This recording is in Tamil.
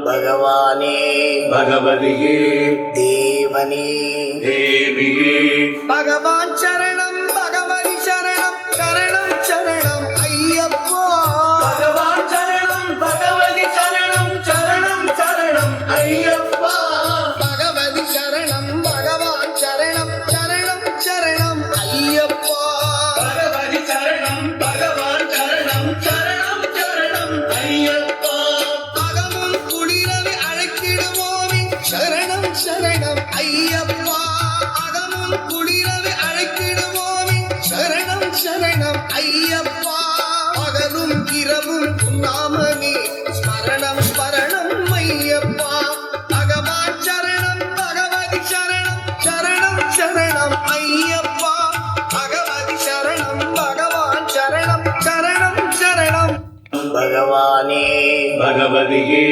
भगवाने भगवदिये देवने देविये भगवान शरणं भगवति शरणं शरणं शरणं अय्यप्पा भगवान शरणं भगवति शरणं शरणं शरणं अय्यप्पा भगवति शरणं भगवान शरणं शरणं शरणं अय्यप्पा भगवति शरणं भगवान शरणं शरणं शरणं अय्यप्पा அகமும் குளிரவே அழைத்திடுவோமே சரணம் சரணம் ஐயப்பா அகமும் குளிரவே அழைத்திடுவோமே சரணம் சரணம் ஐயப்பா பகலும் இரவும் நாமமே ஸ்மரணம் ஸ்மரணம் ஐயப்பா பகவான் சரணம் பகவதி சரணம் சரணம் சரணம் ஐயப்பா பகவதி சரணம் பகவான் சரணம் சரணம் சரணம் भगवाने भगवदिये